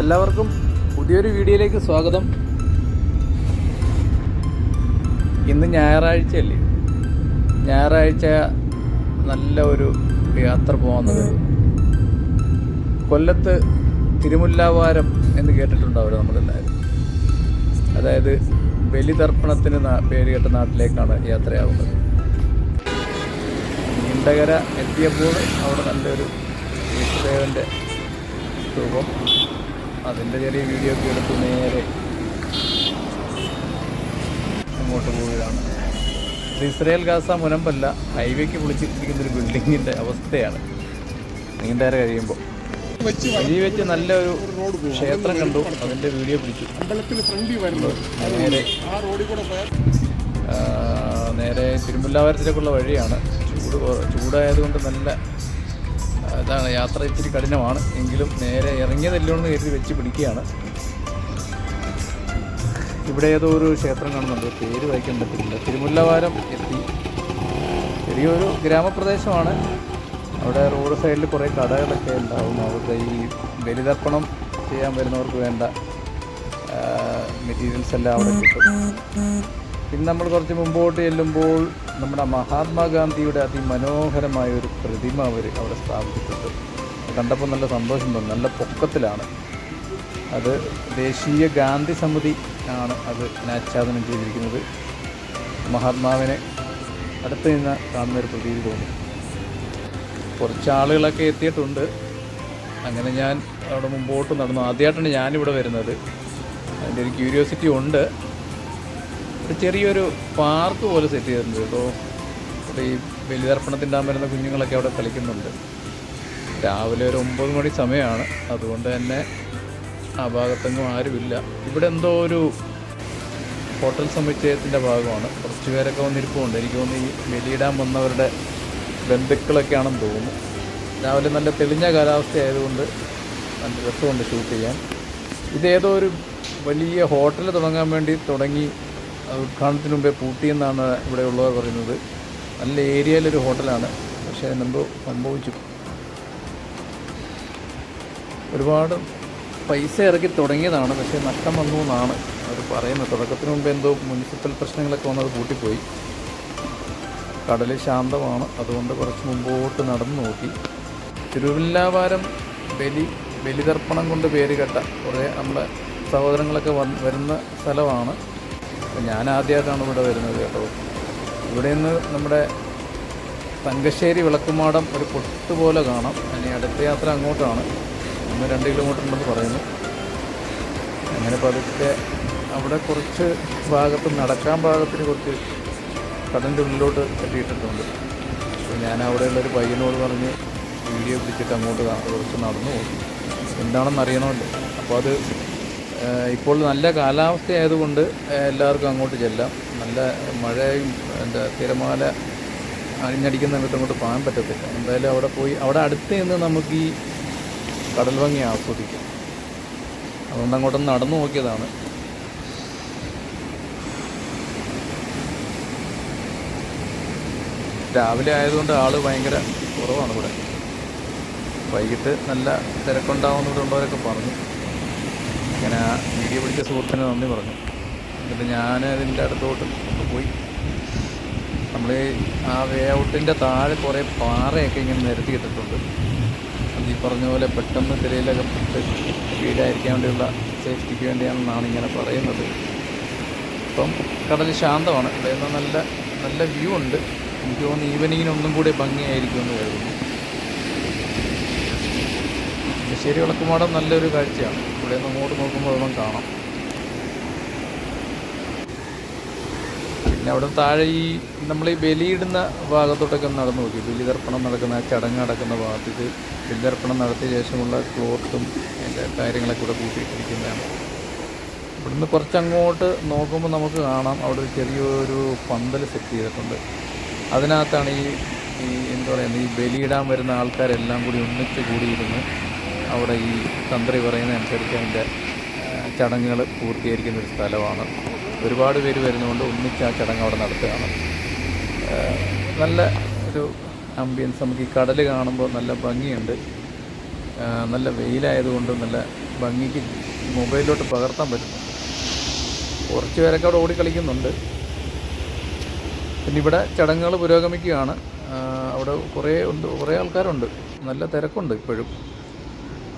എല്ലാവർക്കും പുതിയൊരു വീഡിയോയിലേക്ക് സ്വാഗതം. ഇന്ന് ഞായറാഴ്ചയല്ലേ? ഞായറാഴ്ച നല്ല ഒരു യാത്ര പോകുന്നത് കൊല്ലത്ത് തിരുമുല്ലാവാരം എന്ന് കേട്ടിട്ടുണ്ടാവില്ല നമ്മളെല്ലാവരും. അതായത് ബലിതർപ്പണത്തിന് പേരുകേട്ട നാട്ടിലേക്കാണ് യാത്രയാവുന്നത്. നീണ്ടകര എത്തിയപ്പോൾ അവിടെ നല്ലൊരു യേശുദേവൻ്റെ രൂപം, അതിൻ്റെ ചെറിയ വീഡിയോ ഒക്കെ എടുത്ത് നേരെ അങ്ങോട്ട് പോവുകയാണ്. ഇത് ഇസ്രയേൽ ഗാസ മുനമ്പല്ല, ഹൈവേക്ക് പൊളിച്ചിരിക്കുന്നൊരു ബിൽഡിങ്ങിൻ്റെ അവസ്ഥയാണ്. നീണ്ടകര കഴിയുമ്പോൾ വഴി വെച്ച് നല്ലൊരു ക്ഷേത്രം കണ്ടു, അതിൻ്റെ വീഡിയോ പിടിച്ചു. നേരെ തിരുമുല്ലാവാരത്തിലേക്കുള്ള വഴിയാണ്. ചൂടായതുകൊണ്ട് നല്ല ഇതാണ്, യാത്ര ഇച്ചിരി കഠിനമാണ്. എങ്കിലും നേരെ ഇറങ്ങിയതല്ലോന്ന് കരുതി വെച്ച് പിടിക്കുകയാണ്. ഇവിടെ ഏതോ ഒരു ക്ഷേത്രം കാണുന്നുണ്ട്, പേര് വായിക്കാൻ പറ്റില്ല. തിരുമുല്ലവാരം എത്തി. ചെറിയൊരു ഗ്രാമപ്രദേശമാണ്. അവിടെ റോഡ് സൈഡിൽ കുറേ കടകളൊക്കെ ഉണ്ടാവും. അവരുടെ ഈ ബലിതർപ്പണം ചെയ്യാൻ വരുന്നവർക്ക് വേണ്ട മെറ്റീരിയൽസ് എല്ലാം അവിടെ കിട്ടും. പിന്നെ നമ്മൾ കുറച്ച് മുമ്പോട്ട് ചെല്ലുമ്പോൾ നമ്മുടെ മഹാത്മാഗാന്ധിയുടെ അതിമനോഹരമായ ഒരു പ്രതിമ അവർ അവിടെ സ്ഥാപിച്ചിട്ടുണ്ട്. കണ്ടപ്പോൾ നല്ല സന്തോഷം തോന്നി. നല്ല പൊക്കത്തിലാണ്. അത് ദേശീയ ഗാന്ധി സമിതി ആണ് അത് ആച്ഛാദനം ചെയ്തിരിക്കുന്നത്. മഹാത്മാവിനെ അടുത്ത് നിന്ന് കാണുന്നൊരു പ്രതീതി തോന്നി. കുറച്ച് ആളുകളൊക്കെ എത്തിയിട്ടുണ്ട്. അങ്ങനെ ഞാൻ അവിടെ മുമ്പോട്ട് നടന്നു. ആദ്യമായിട്ടാണ് ഞാനിവിടെ വരുന്നത്. അതിൻ്റെ ഒരു ക്യൂരിയോസിറ്റി ഉണ്ട്. ഒരു ചെറിയൊരു പാർക്ക് പോലെ സെറ്റ് ചെയ്തിട്ടുണ്ട് കേട്ടോ. ഈ ബലിതർപ്പണത്തിൻ്റെ വരുന്ന കുഞ്ഞുങ്ങളൊക്കെ അവിടെ കളിക്കുന്നുണ്ട്. രാവിലെ ഒരു 9 മണി സമയമാണ്. അതുകൊണ്ട് തന്നെ ആ ഭാഗത്തെങ്ങും ആരുമില്ല. ഇവിടെ എന്തോ ഒരു ഹോട്ടൽ സമുച്ചയത്തിൻ്റെ ഭാഗമാണ്. കുറച്ച് പേരൊക്കെ വന്നിരിപ്പുണ്ട്. എനിക്ക് തോന്നുന്നു ഈ ബലിയിടാൻ വന്നവരുടെ ബന്ധുക്കളൊക്കെയാണെന്ന് തോന്നുന്നു. രാവിലെ നല്ല തെളിഞ്ഞ കാലാവസ്ഥ ആയതുകൊണ്ട് നല്ല രസമുണ്ട് ഷൂട്ട് ചെയ്യാൻ. ഇതേതോ ഒരു വലിയ ഹോട്ടൽ തുടങ്ങാൻ വേണ്ടി തുടങ്ങി ഉദ്ഘാടനത്തിന് മുമ്പേ പൂട്ടിയെന്നാണ് ഇവിടെ ഉള്ളവർ പറയുന്നത്. നല്ല ഏരിയയിലൊരു ഹോട്ടലാണ്, പക്ഷേ അതിനെന്തോ സംഭവിച്ചു. ഒരുപാട് പൈസ ഇറക്കി തുടങ്ങിയതാണ്, പക്ഷേ നഷ്ടം വന്നു എന്നാണ് അവർ പറയുന്നത്. തുടക്കത്തിന് മുമ്പ് എന്തോ മുനിസിപ്പൽ പ്രശ്നങ്ങളൊക്കെ വന്നത് പൂട്ടിപ്പോയി. കടൽ ശാന്തമാണ്, അതുകൊണ്ട് കുറച്ച് മുമ്പോട്ട് നടന്നു നോക്കി. തിരുവല്ലാവാരം ബലിതർപ്പണം കൊണ്ട് പേര് കേട്ട കുറേ നമ്മളെ സഹോദരങ്ങളൊക്കെ വരുന്ന സ്ഥലമാണ്. ഞാൻ ആദ്യമായിട്ടാണ് ഇവിടെ വരുന്നത് കേട്ടോ. ഇവിടെ നിന്ന് നമ്മുടെ തങ്കശ്ശേരി വിളക്കുമാടം ഒരു പൊട്ടുപോലെ കാണാം. ഇനി അടുത്ത യാത്ര അങ്ങോട്ടാണ്. 2 കിലോമീറ്റർ ഉണ്ടെന്ന് പറയുന്നു. അങ്ങനെ പതുക്കെ അവിടെ കുറച്ച് ഭാഗത്ത് നടക്കാൻ ഭാഗത്തിന് കുറച്ച് കടലിൻ്റെ ഉള്ളിലോട്ട് കെട്ടിയിട്ടിട്ടുണ്ട്. അപ്പോൾ ഞാൻ അവിടെയുള്ളൊരു പയ്യനോട് പറഞ്ഞ് വീഡിയോ പിടിച്ചിട്ട് അങ്ങോട്ട് കുറച്ച് നടന്നു നോക്കി. എന്താണെന്ന് അറിയണമല്ലോ. അപ്പോൾ അത് ഇപ്പോൾ നല്ല കാലാവസ്ഥ ആയതുകൊണ്ട് എല്ലാവർക്കും അങ്ങോട്ട് ചെല്ലാം. നല്ല മഴയും തിരമാല അണിഞ്ഞടിക്കുന്ന സമയത്ത് അങ്ങോട്ട് പോകാൻ പറ്റത്തില്ല. എന്തായാലും അവിടെ പോയി അവിടെ അടുത്ത് നിന്ന് നമുക്ക് ഈ കടൽ ഭംഗി ആസ്വദിക്കാം. അതുകൊണ്ട് അങ്ങോട്ടൊന്ന് നടന്നു നോക്കിയതാണ്. രാവിലെ ആയതുകൊണ്ട് ആൾ ഭയങ്കര കുറവാണ് ഇവിടെ. വൈകിട്ട് നല്ല തിരക്കുണ്ടാവുന്നവരുള്ളവരൊക്കെ പറഞ്ഞു. അങ്ങനെ ആ വീഡിയോ പിടിച്ച സുഹൃത്തിന് നന്ദി പറഞ്ഞു. എന്നിട്ട് ഞാൻ അതിൻ്റെ അടുത്തോട്ട് പോയി. നമ്മൾ ആ വേ ഔട്ടിൻ്റെ താഴെ കുറേ പാറയൊക്കെ ഇങ്ങനെ നിരത്തിയിട്ടിട്ടുണ്ട്. അത് ഈ പറഞ്ഞ പോലെ പെട്ടെന്ന് തിരയിലൊക്കെ പെട്ട് വീടായിരിക്കാൻ വേണ്ടിയുള്ള സേഫ്റ്റിക്ക് വേണ്ടിയാണെന്നാണ് ഇങ്ങനെ പറയുന്നത്. ഇപ്പം കടൽ ശാന്തമാണ്. ഇവിടെ നിന്ന് നല്ല നല്ല വ്യൂ ഉണ്ട്. എനിക്ക് തോന്നുന്നു ഈവനിങ്ങിനൊന്നും കൂടി ഭംഗിയായിരിക്കുമെന്ന് കരുതുന്നു. ശരി, വിളക്കുമാടം നല്ലൊരു കാഴ്ചയാണ്. ഇവിടെ നിന്ന് അങ്ങോട്ട് നോക്കുമ്പോൾ അതൊന്നും കാണാം. പിന്നെ അവിടെ താഴെ ഈ നമ്മൾ ഈ ബലിയിടുന്ന ഭാഗത്തോട്ടൊക്കെ നടന്നു നോക്കി. ബലിതർപ്പണം നടക്കുന്ന ചടങ്ങ് നടക്കുന്ന ഭാഗത്ത് ഇത് ബലിതർപ്പണം നടത്തിയ ശേഷമുള്ള ക്ലോത്തും അതിൻ്റെ കാര്യങ്ങളൊക്കെ ഇവിടെ കൂട്ടിയിട്ടിരിക്കുന്നതാണ്. ഇവിടുന്ന് കുറച്ചങ്ങോട്ട് നോക്കുമ്പോൾ നമുക്ക് കാണാം അവിടെ ഒരു ചെറിയൊരു പന്തൽ സെറ്റ് ചെയ്തിട്ടുണ്ട്. അതിനകത്താണ് ഈ എന്താ പറയുന്നത്, ഈ ബലിയിടാൻ വരുന്ന ആൾക്കാരെല്ലാം കൂടി ഒന്നിച്ച് കൂടിയിരുന്ന് അവിടെ ഈ തന്ത്രി പറയുന്നതനുസരിച്ച് അതിൻ്റെ ചടങ്ങുകൾ പൂർത്തീകരിക്കുന്നൊരു സ്ഥലമാണ്. ഒരുപാട് പേര് വരുന്നതുകൊണ്ട് ഒന്നിച്ച് ആ ചടങ്ങ് അവിടെ നടത്തുകയാണ്. നല്ല ഒരു ആംബിയൻസ്. നമുക്ക് ഈ കടൽ കാണുമ്പോൾ നല്ല ഭംഗിയുണ്ട്. നല്ല വെയിലായതുകൊണ്ട് നല്ല ഭംഗിക്ക് മൊബൈലിലോട്ട് പകർത്താൻ പറ്റുന്നുണ്ട്. കുറച്ച് പേരൊക്കെ അവിടെ ഓടിക്കളിക്കുന്നുണ്ട്. പിന്നെ ഇവിടെ ചടങ്ങുകൾ പുരോഗമിക്കുകയാണ്. അവിടെ കുറേ ആൾക്കാരുണ്ട്, നല്ല തിരക്കുണ്ട് ഇപ്പോഴും.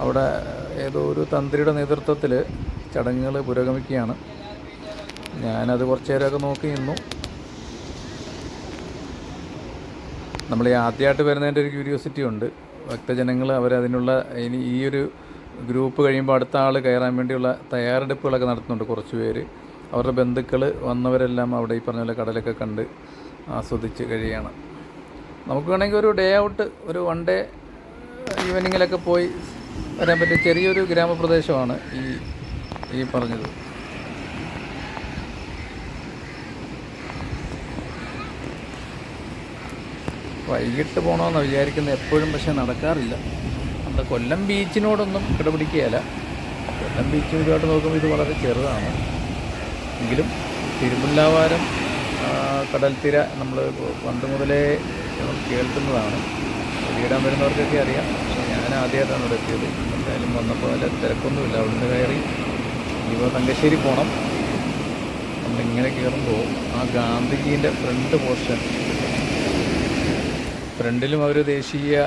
അവിടെ ഏതോ ഒരു തന്ത്രിയുടെ നേതൃത്വത്തിൽ ചടങ്ങുകൾ പുരോഗമിക്കുകയാണ്. ഞാനത് കുറച്ച് നേരമൊക്കെ നോക്കി നിന്നു. നമ്മൾ ഈ ആദ്യമായിട്ട് വരുന്നതിൻ്റെ ഒരു ക്യൂരിയോസിറ്റി ഉണ്ട്. ഭക്തജനങ്ങൾ അവരതിനുള്ള ഈ ഒരു ഗ്രൂപ്പ് കഴിയുമ്പോൾ അടുത്ത ആൾ കയറാൻ വേണ്ടിയുള്ള തയ്യാറെടുപ്പുകളൊക്കെ നടത്തുന്നുണ്ട്. കുറച്ച് പേര് അവരുടെ ബന്ധുക്കൾ വന്നവരെല്ലാം അവിടെ ഈ പറഞ്ഞ പോലെ കടലൊക്കെ കണ്ട് ആസ്വദിച്ച് കഴിയുകയാണ്. നമുക്ക് വേണമെങ്കിൽ ഒരു ഡേ ഔട്ട്, ഒരു 1 ഡേ ഈവനിങ്ങിലൊക്കെ പോയി വരാൻ പറ്റിയ ചെറിയൊരു ഗ്രാമപ്രദേശമാണ് ഈ പറഞ്ഞത്. വൈകിട്ട് പോകണമെന്ന് വിചാരിക്കുന്നത് എപ്പോഴും, പക്ഷേ നടക്കാറില്ല. നമ്മുടെ കൊല്ലം ബീച്ചിനോടൊന്നും കിടപിടിക്കുകയില്ല. കൊല്ലം ബീച്ചിനോട്ട് നോക്കുമ്പോൾ ഇത് വളരെ ചെറുതാണ്. എങ്കിലും തിരുമുല്ലാവാരം കടൽത്തിര നമ്മൾ പണ്ട് മുതലേ കേൾക്കുന്നതാണ്. വീടാൻ വരുന്നവർക്കൊക്കെ അറിയാം. പക്ഷേ ഞാൻ ആദ്യമായിട്ടാണ് ഇവിടെ എത്തിയത്. എന്തായാലും വന്നപ്പോൾ നല്ല തിരക്കൊന്നുമില്ല. അവിടുന്ന് കയറി ഇപ്പോൾ തങ്കശ്ശേരി പോകണം. നമ്മളിങ്ങനെ കയറുമ്പോൾ ആ ഗാന്ധിജീൻ്റെ ഫ്രണ്ടിലും അവർ ദേശീയ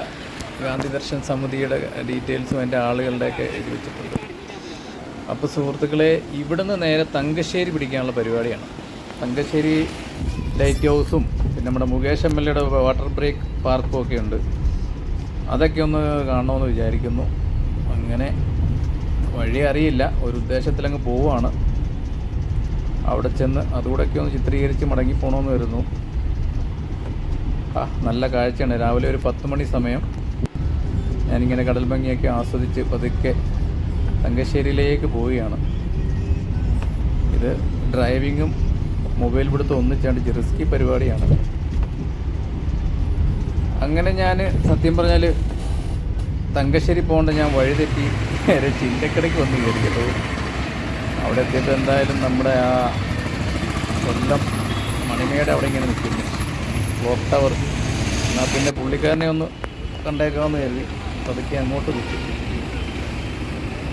ഗാന്ധി ദർശൻ സമിതിയുടെ ഡീറ്റെയിൽസും അതിൻ്റെ ആളുകളുടെയൊക്കെ എഴുതി വെച്ചിട്ടുണ്ട്. അപ്പോൾ സുഹൃത്തുക്കളെ, ഇവിടുന്ന് നേരെ തങ്കശ്ശേരി പിടിക്കാനുള്ള പരിപാടിയാണ്. തങ്കശ്ശേരി ലൈറ്റ് ഹൗസും പിന്നെ നമ്മുടെ മുകേഷ് MLA യുടെ വാട്ടർ ബ്രേക്ക് പാർക്കും ഒക്കെ ഉണ്ട്. അതൊക്കെ ഒന്ന് കാണണമെന്ന് വിചാരിക്കുന്നു. അങ്ങനെ വഴി അറിയില്ല, ഒരു ഉദ്ദേശത്തിലങ്ങ് പോവുകയാണ്. അവിടെ ചെന്ന് അതുകൂടെയൊക്കെ ഒന്ന് ചിത്രീകരിച്ച് മടങ്ങിപ്പോണമെന്ന് വരുന്നു. നല്ല കാഴ്ചയാണ്. രാവിലെ ഒരു 10 മണി സമയം ഞാനിങ്ങനെ കടൽ ഭംഗിയൊക്കെ ആസ്വദിച്ച് പതുക്കെ തങ്കശ്ശേരിയിലേക്ക് പോവുകയാണ്. ഇത് ഡ്രൈവിങ്ങും മൊബൈൽ പിടുത്തം ഒന്നിച്ചാണ്ട് റിസ്കി പരിപാടിയാണ്. അങ്ങനെ ഞാൻ സത്യം പറഞ്ഞാൽ തങ്കശ്ശേരി പോകേണ്ട ഞാൻ വഴിതെറ്റി നേരെ ചിന്തക്കടയ്ക്ക് വന്ന് കയറി കേട്ടോ. അവിടെ എത്തിയിട്ട് എന്തായാലും നമ്മുടെ ആ കൊല്ലം മണിമേട് അവിടെ ഇങ്ങനെ നിൽക്കുന്നു, ക്ലോക്ക് ടവർ. എന്നാൽ പിന്നെ പുള്ളിക്കാരനെ ഒന്ന് കണ്ടേക്കാമെന്ന് കരുതി പതുക്കെ അങ്ങോട്ട് വിട്ടു.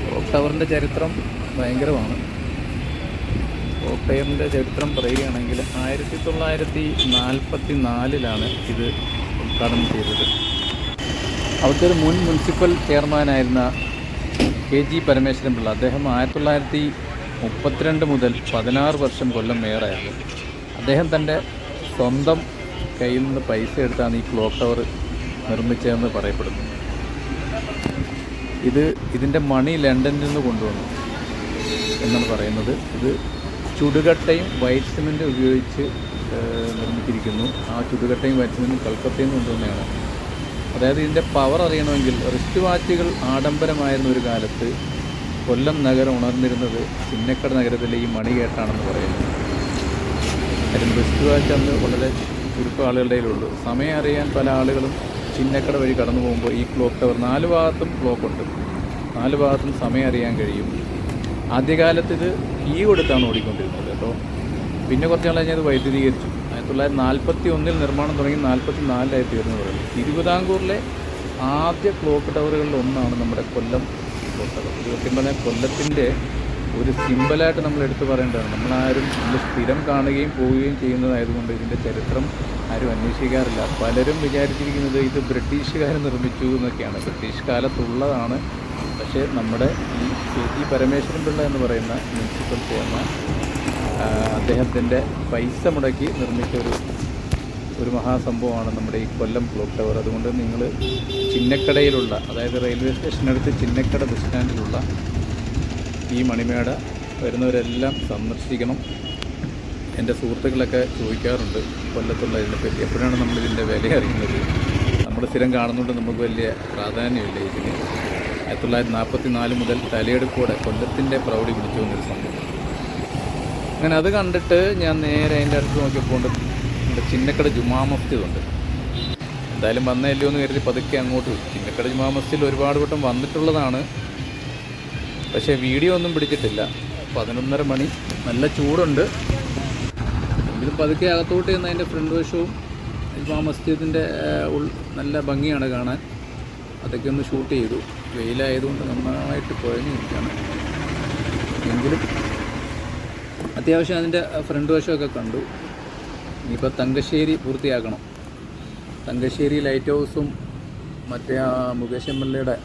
ക്ലോക്ക് ടവറിൻ്റെ ചരിത്രം ഭയങ്കരമാണ്. ക്ലോക്ക് ടവറിൻ്റെ ചരിത്രം പറയുകയാണെങ്കിൽ 1944 ഇത് ഉദ്ഘാടനം ചെയ്തത്. അവിടുത്തെ ഒരു മുൻ മുനിസിപ്പൽ ചെയർമാനായിരുന്ന KG പരമേശ്വരൻ പിള്ള, അദ്ദേഹം 1932 മുതൽ 16 വർഷം കൊല്ലം മേയറായിരുന്നു. അദ്ദേഹം തൻ്റെ സ്വന്തം കയ്യിൽ നിന്ന് പൈസ എടുത്താണ് ഈ ക്ലോക്ക് ടവർ നിർമ്മിച്ചതെന്ന് പറയപ്പെടുന്നു. ഇതിൻ്റെ മണി ലണ്ടനിൽ നിന്ന് കൊണ്ടുവന്നു എന്നാണ് പറയുന്നത്. ഇത് ചുടുകട്ടയും വൈറ്റ് സിമെൻറ്റും ഉപയോഗിച്ച് നിർമ്മിച്ചിരിക്കുന്നു. ആ ചുടുകട്ടയും വൈറ്റ് സിമെൻറ്റും കൽക്കത്തയിൽ നിന്ന് കൊണ്ടുവന്നതാണ്. അതായത് ഇതിൻ്റെ പവർ അറിയണമെങ്കിൽ റിസ്റ്റ് വാച്ചുകൾ ആഡംബരമായിരുന്ന ഒരു കാലത്ത് കൊല്ലം നഗരം ഉണർന്നിരുന്നത് ചിന്നക്കട നഗരത്തിലെ ഈ മണി കേട്ടാണെന്ന് പറയുന്നു. അതിന് റിസ്റ്റ് വാച്ച് അന്ന് വളരെ ചുരുക്കം ആളുകളുടെ കയ്യിലുള്ളൂ. സമയം അറിയാൻ പല ആളുകളും ചിന്നക്കട വഴി കടന്നു പോകുമ്പോൾ ഈ ക്ലോക്ക് ടവർ 4 ഭാഗത്തും ക്ലോക്കുണ്ട്, 4 ഭാഗത്തും സമയം അറിയാൻ കഴിയും. ആദ്യകാലത്ത് ഇത് കീ കൊടുത്താണ് ഓടിക്കൊണ്ടിരുന്നത് കേട്ടോ. പിന്നെ കുറച്ച് നാൾ കഴിഞ്ഞാൽ അത് വൈദ്യുതീകരിച്ചു. 1941 നിർമ്മാണം തുടങ്ങി 1944 തീർന്നു പറയുന്നത്. തിരുവിതാംകൂറിലെ ആദ്യ ക്ലോക്ക് ടവറുകളിൽ ഒന്നാണ് നമ്മുടെ കൊല്ലം ക്ലോക്ക് ടവർ. സത്യം പറഞ്ഞാൽ കൊല്ലത്തിൻ്റെ ഒരു സിമ്പലായിട്ട് നമ്മൾ എടുത്തു പറയേണ്ടതാണ്. നമ്മൾ സ്ഥിരം കാണുകയും പോവുകയും ചെയ്യുന്നതായതുകൊണ്ട് ഇതിൻ്റെ ചരിത്രം ആരും അന്വേഷിക്കാറില്ല. പലരും വിചാരിച്ചിരിക്കുന്നത് ഇത് ബ്രിട്ടീഷുകാർ നിർമ്മിച്ചു എന്നൊക്കെയാണ്. ബ്രിട്ടീഷ് കാലത്തുള്ളതാണ്. പക്ഷേ നമ്മുടെ ഈ KG പരമേശ്വരൻ പിള്ള എന്ന് പറയുന്ന മുനിസിപ്പൽ ചെയർമാൻ അദ്ദേഹത്തിൻ്റെ പൈസ മുടക്കി നിർമ്മിച്ച ഒരു മഹാസംഭവമാണ് നമ്മുടെ ഈ കൊല്ലം ക്ലോക്ക് ടവർ. അതുകൊണ്ട് നിങ്ങൾ ചിന്നക്കടയിലുള്ള, അതായത് റെയിൽവേ സ്റ്റേഷനടുത്ത് ചിന്നക്കട ബസ് സ്റ്റാൻഡിലുള്ള ഈ മണിമേട വരുന്നവരെല്ലാം സന്ദർശിക്കണം. എൻ്റെ സുഹൃത്തുക്കളൊക്കെ ചോദിക്കാറുണ്ട് കൊല്ലത്തുള്ള ഇതിനെപ്പറ്റി, എപ്പോഴാണ് നമ്മളിതിൻ്റെ വില അറിയുന്നത്. നമ്മൾ സ്ഥിരം കാണുന്നതുകൊണ്ട് നമുക്ക് വലിയ പ്രാധാന്യമില്ല ഇതിന്. 1944 മുതൽ തലയെടുപ്പോടെ കൊല്ലത്തിൻ്റെ പ്രൗഢി പിടിച്ചു വന്നൊരു സംഭവം. അങ്ങനെ അത് കണ്ടിട്ട് ഞാൻ നേരെ അതിൻ്റെ അടുത്ത് നോക്കിയപ്പോൾ നമ്മുടെ ചിന്നക്കട ജുമാ മസ്ജിദ് ഉണ്ട്. എന്തായാലും വന്നല്ലോ എന്ന് കരുതി പതുക്കെ അങ്ങോട്ട് പോയി. ചിന്നക്കട ജുമാ മസ്ജിദിൽ ഒരുപാട് വട്ടം വന്നിട്ടുള്ളതാണ്, പക്ഷേ വീഡിയോ ഒന്നും പിടിച്ചിട്ടില്ല. 11:30 മണി, നല്ല ചൂടുണ്ട്. എങ്കിലും പതുക്കെ അകത്തോട്ട് ചെന്ന് അതിൻ്റെ ഫ്രണ്ട് വശവും ജുമാ മസ്ജിദിൻ്റെ നല്ല ഭംഗിയാണ് കാണാൻ. അതൊക്കെ ഒന്ന് ഷൂട്ട് ചെയ്തു. വെയിലായതുകൊണ്ട് നന്നായിട്ട് കുഴഞ്ഞു നിൽക്കുകയാണ്. എങ്കിലും അത്യാവശ്യം അതിൻ്റെ ഫ്രണ്ട് വശമൊക്കെ കണ്ടു. ഇനിയിപ്പോൾ തങ്കശ്ശേരി പൂർത്തിയാക്കണം. തങ്കശ്ശേരി ലൈറ്റ് ഹൗസും മറ്റേ ആ മുകേഷ് MLA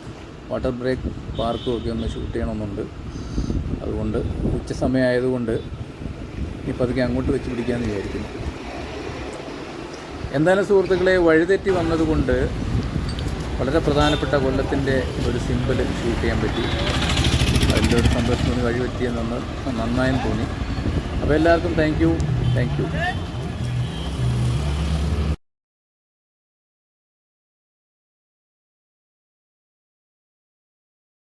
വാട്ടർ ബ്രേക്ക് പാർക്കും ഒക്കെ ഒന്ന് ഷൂട്ട് ചെയ്യണമെന്നുണ്ട്. അതുകൊണ്ട് ഉച്ച സമയമായതുകൊണ്ട് ഇപ്പോൾ അതൊക്കെ അങ്ങോട്ട് വെച്ച് പിടിക്കാമെന്ന് വിചാരിക്കുന്നു. എന്തായാലും സുഹൃത്തുക്കളെ, വഴിതെറ്റി വന്നതുകൊണ്ട് വളരെ പ്രധാനപ്പെട്ട കൊല്ലത്തിൻ്റെ ഒരു സിമ്പിൾ ഷൂട്ട് ചെയ്യാൻ പറ്റി. അതിൻ്റെ ഒരു സന്തോഷം തോന്നി. വഴി പറ്റിയെന്ന് നന്നായെന്ന് തോന്നി. അപ്പോൾ എല്ലാവർക്കും താങ്ക് യു.